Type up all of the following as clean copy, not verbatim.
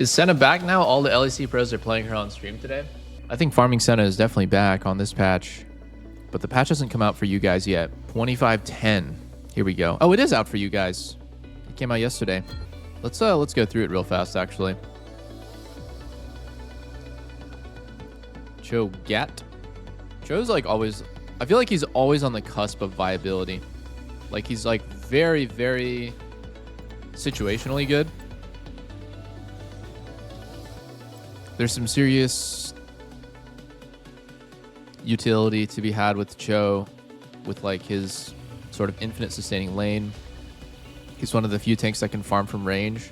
Is Senna back now? All the LEC pros are playing her on stream today. I think farming Senna is definitely back on this patch, but the patch hasn't come out for you guys yet. 2510. Here we go. Oh, it is out for you guys. It came out yesterday. Let's go through it real fast, actually. Cho'gath. Cho's like always... I feel like he's always on the cusp of viability. Like he's like very, very situationally good. There's some serious utility to be had with Cho, with like his sort of infinite sustaining lane. He's one of the few tanks that can farm from range.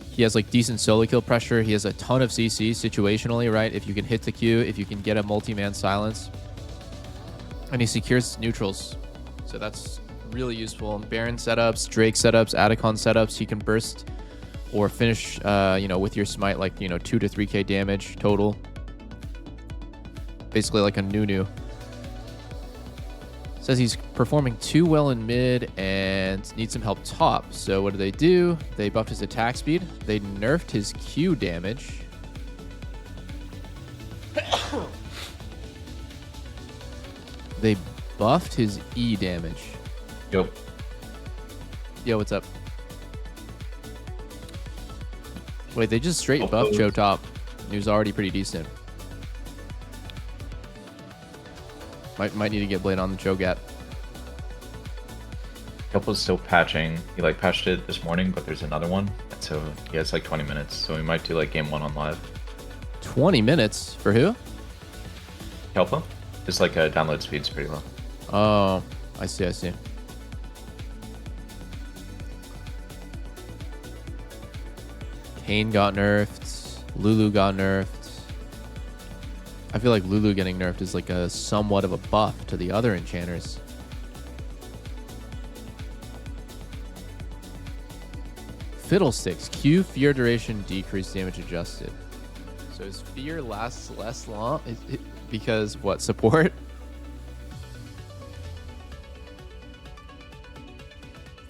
He has like decent solo kill pressure. He has a ton of CC situationally, right? If you can hit the Q, if you can get a multi-man silence. And he secures neutrals. So that's really useful. Baron setups, Drake setups, Atacon setups. He can burst or finish, with your smite, like, 2 to 3k damage total. Basically like a Nunu. Says he's performing too well in mid and needs some help top. So what do? They buffed his attack speed. They nerfed his Q damage. They buffed his E damage. Yo. Yo, what's up? Wait, they just straight buffed Cho top. He was already pretty decent. Might need to get Blade on the Cho'gath. Kelpo's still patching. He like patched it this morning, but there's another one. And so he has like 20 minutes. So we might do like game 1 on live. 20 minutes? For who? Kelpo? Just like download speed's pretty low. Oh, I see. Kane got nerfed. Lulu got nerfed. I feel like Lulu getting nerfed is like a somewhat of a buff to the other enchanters. Fiddlesticks. Q fear duration decreased damage adjusted. So his fear lasts less long? Because what? Support?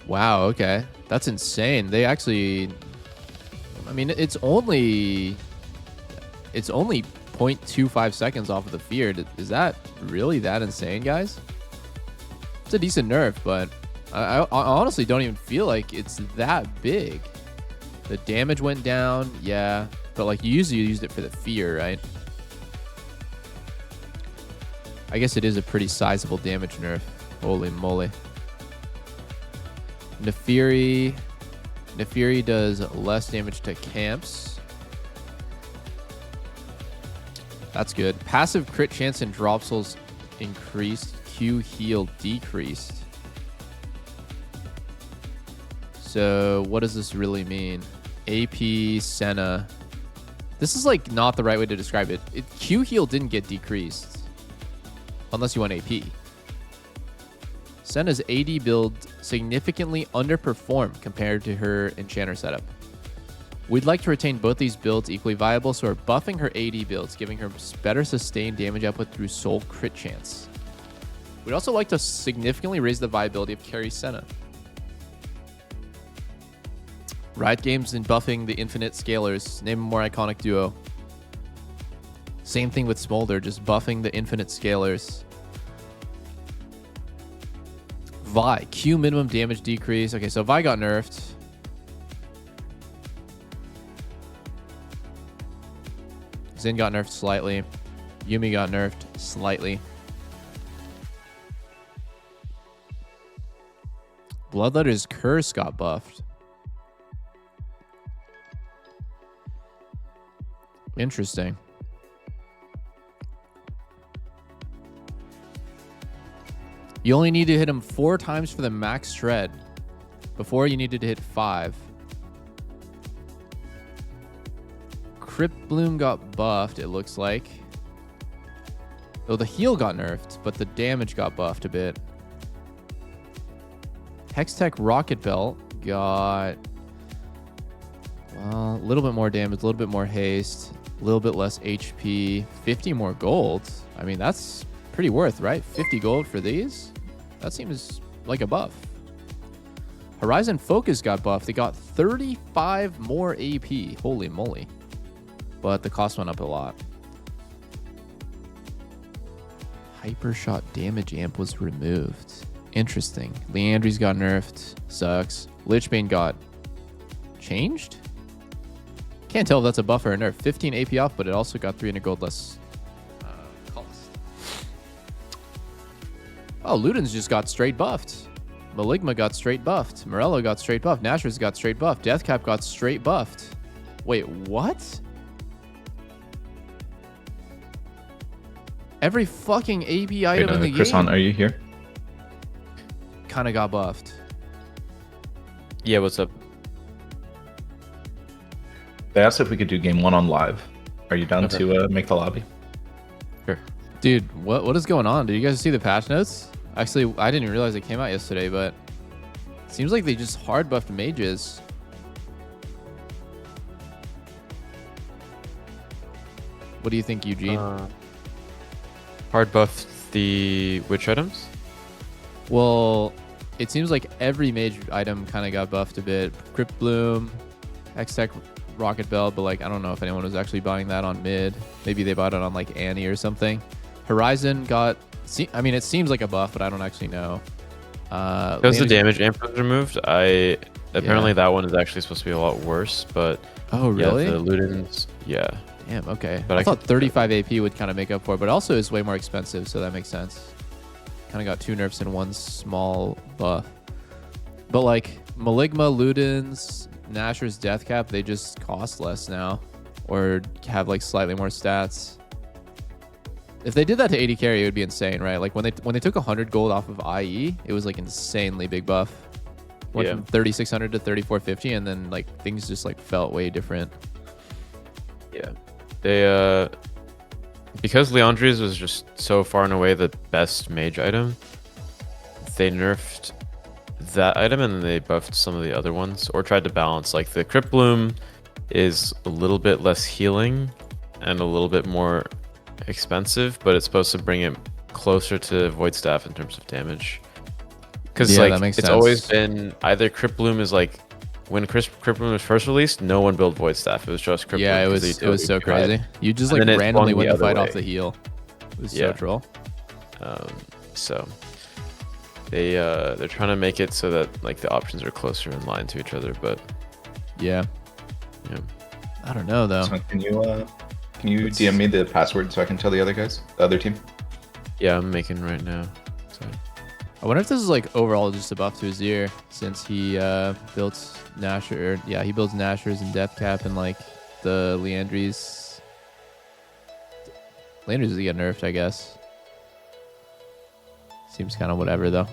Wow, okay. That's insane. They actually... I mean, it's only 0.25 seconds off of the fear. Is that really that insane, guys? It's a decent nerf, but I honestly don't even feel like it's that big. The damage went down, yeah, but like you usually used it for the fear, right? I guess it is a pretty sizable damage nerf. Holy moly. Nefiri does less damage to camps. That's good. Passive crit chance and drop souls increased. Q heal decreased. So what does this really mean? AP Senna. This is like not the right way to describe it. Q heal didn't get decreased. Unless you want AP. Senna's AD build significantly underperformed compared to her enchanter setup. We'd like to retain both these builds equally viable, so we're buffing her AD builds, giving her better sustained damage output through soul crit chance. We'd also like to significantly raise the viability of carry Senna. Riot Games in buffing the infinite scalers. Name a more iconic duo. Same thing with Smolder, just buffing the infinite scalers. Vi, Q minimum damage decrease. Okay, so Vi got nerfed. Xin got nerfed slightly. Yuumi got nerfed slightly. Bloodletter's Curse got buffed. Interesting. You only need to hit him 4 times for the max shred. Before you needed to hit 5. Crypt Bloom got buffed, it looks like. Oh, the heal got nerfed, but the damage got buffed a bit. Hextech Rocket Belt got... well, a little bit more damage, a little bit more haste, a little bit less HP, 50 more gold. I mean, that's pretty worth, right? 50 gold for these? That seems like a buff. Horizon Focus got buffed. They got 35 more AP. Holy moly. But the cost went up a lot. Hypershot damage amp was removed. Interesting. Leandry's got nerfed. Sucks. Lichbane got changed? Can't tell if that's a buff or a nerf. 15 AP off, but it also got 300 gold less cost. Oh, Luden's just got straight buffed. Maligma got straight buffed. Morello got straight buffed. Nashor's got straight buffed. Deathcap got straight buffed. Wait, what? Every fucking AP item in the Croissant, game are you here? kind of got buffed. Yeah, what's up? They asked if we could do game 1 on live. Are you down to make the lobby? Sure. Dude, what is going on? Did you guys see the patch notes? Actually, I didn't realize it came out yesterday, but it seems like they just hard buffed mages. What do you think, Eugene? Hard buff the which items? Well, it seems like every mage item kind of got buffed a bit. Crypt Bloom, Hextech, Rocket Belt, but like I don't know if anyone was actually buying that on mid. Maybe they bought it on like Annie or something. Horizon got, I mean, it seems like a buff, but I don't actually know. Because the damage amp was removed, apparently that one is actually supposed to be a lot worse, but oh really? Yeah, the Ludens, yeah. Damn, okay. But I thought 35 AP would kind of make up for it, but also is way more expensive, so that makes sense. Kind of got 2 nerfs in one small buff. But like Maligma, Ludens, Nashor's Deathcap, they just cost less now, or have like slightly more stats. If they did that to 80 carry, it would be insane, right? Like when they took 100 gold off of IE, it was like insanely big buff. Went from 3,600 to 3,450, and then like things just like felt way different. Yeah. They because Leandry's was just so far and away the best mage item, they nerfed that item and then they buffed some of the other ones, or tried to balance. Like the Crypt Bloom is a little bit less healing and a little bit more expensive, but it's supposed to bring it closer to Void Staff in terms of damage. Because Yeah, like that makes it's sense. always been either Crypt Bloom is like, when Crypt Bloom was first released, no one built Void Staff. It was just Crypt Yeah, Bloom. it was so crazy. You just And like then it randomly swung the went to other fight off way. the heal. It was so Yeah. troll. So they're trying to make it so that like the options are closer in line to each other, but Yeah. yeah. I don't know though. So can you DM me the password so I can tell the other guys, the other team? Yeah, I'm making right now. So I wonder if this is like overall just a buff to his ear, since he built Nashor. Yeah, he builds Nashors and Deathcap and like the Leandry's. Leandry's get nerfed, I guess. Seems kind of whatever though.